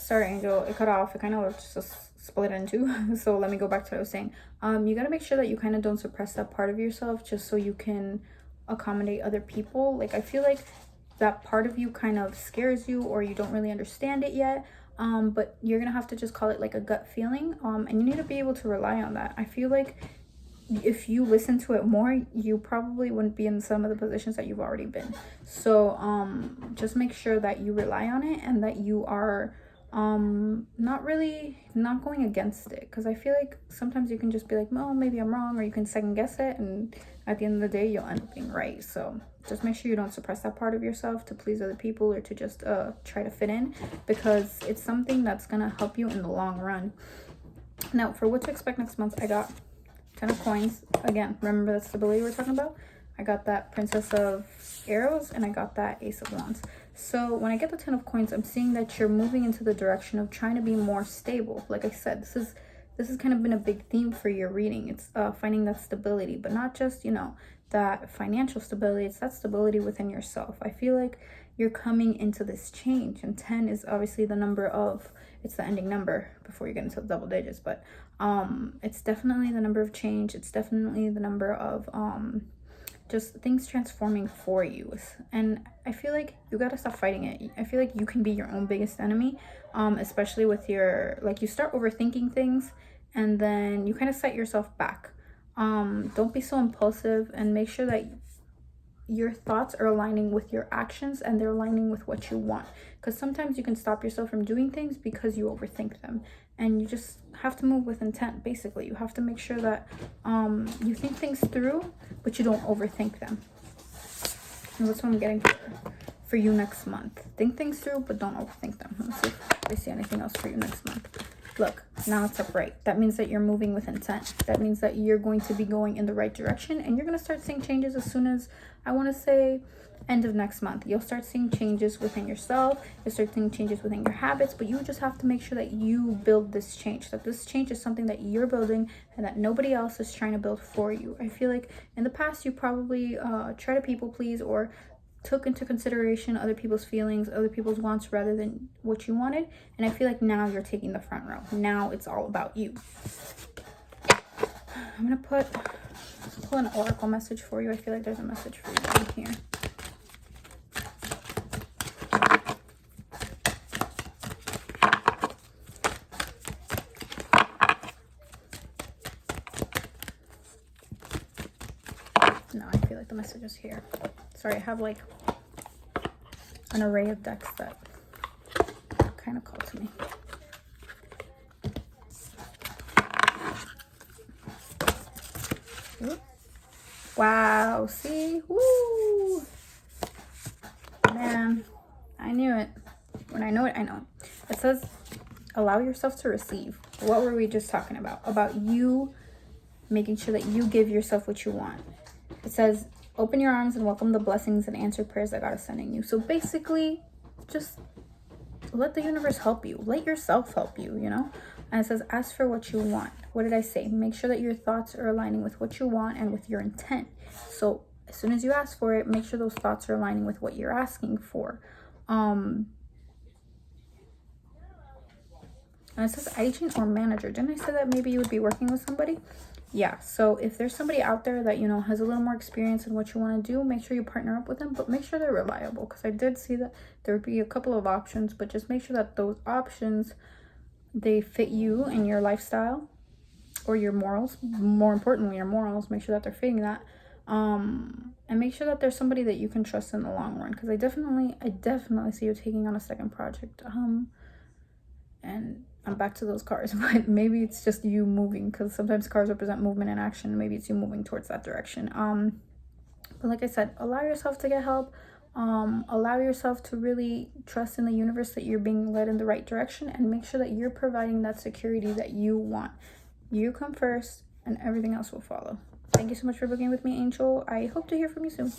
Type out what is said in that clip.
Sorry, Angel, it cut off. It kind of just split into. So let me go back to what I was saying. You gotta make sure that you kind of don't suppress that part of yourself just so you can accommodate other people. Like, I feel like that part of you kind of scares you, or you don't really understand it yet. But you're gonna have to just call it like a gut feeling. And you need to be able to rely on that. I feel like if you listen to it more, you probably wouldn't be in some of the positions that you've already been. So just make sure that you rely on it, and that you are not going against it, because I feel like sometimes you can just be like, oh, maybe I'm wrong, or you can second guess it, and at the end of the day you'll end up being right. So just make sure you don't suppress that part of yourself to please other people, or to just try to fit in, because it's something that's gonna help you in the long run. Now, for what to expect next month, I got 10 of coins. Again, remember that stability we're talking about? I got that Princess of Arrows, and I got that Ace of Wands. So when I get the 10 of coins, I'm seeing that you're moving into the direction of trying to be more stable. Like I said, this has kind of been a big theme for your reading. It's finding that stability, but not just, you know, that financial stability. It's that stability within yourself. I feel like you're coming into this change, and 10 is obviously the number of, it's the ending number before you get into the double digits, but it's definitely the number of change. It's definitely the number of just things transforming for you. And I feel like you got to stop fighting it. I feel like you can be your own biggest enemy, especially with your, like, you start overthinking things, and then you kind of set yourself back. Don't be so impulsive, and make sure that your thoughts are aligning with your actions, and they're aligning with what you want, because sometimes you can stop yourself from doing things because you overthink them. And you just have to move with intent. Basically, you have to make sure that you think things through, but you don't overthink them. And that's what I'm getting for you next month. Think things through, but don't overthink them. Let's see if I see anything else for you next month. Look, now it's upright. That means that you're moving with intent. That means that you're going to be going in the right direction, and you're going to start seeing changes as soon as, I want to say, end of next month. You'll start seeing changes within yourself. You'll start seeing changes within your habits, but you just have to make sure that you build this change, that this change is something that you're building, and that nobody else is trying to build for you. I feel like in the past, you probably try to people please, or took into consideration other people's feelings, other people's wants, rather than what you wanted. And I feel like now you're taking the front row. Now it's all about you. I'm gonna pull an oracle message for you. I feel like there's a message for you in here. No, I feel like the message is here. Sorry, I have like an array of decks that kind of call to me. Ooh. Wow, see? Woo! Man, I knew it. When I know it, I know. It says, allow yourself to receive. What were we just talking about? About you making sure that you give yourself what you want. It says, open your arms and welcome the blessings and answered prayers that God is sending you. So basically, just let the universe help you. Let yourself help you, you know? And it says, ask for what you want. What did I say? Make sure that your thoughts are aligning with what you want and with your intent. So as soon as you ask for it, make sure those thoughts are aligning with what you're asking for. And it says agent or manager. Didn't I say that maybe you would be working with somebody? Yeah, so if there's somebody out there that, you know, has a little more experience in what you want to do, make sure you partner up with them, but make sure they're reliable, because I did see that there would be a couple of options, but just make sure that those options, they fit you and your lifestyle or your morals. More importantly, your morals, make sure that they're fitting that. And make sure that there's somebody that you can trust in the long run, because I definitely see you taking on a second project. And I'm back to those cars, but maybe it's just you moving, because sometimes cars represent movement and action. Maybe it's you moving towards that direction. But like I said, allow yourself to get help. Allow yourself to really trust in the universe that you're being led in the right direction, and make sure that you're providing that security that you want. You come first, and everything else will follow. Thank you so much for booking with me, Angel. I hope to hear from you soon.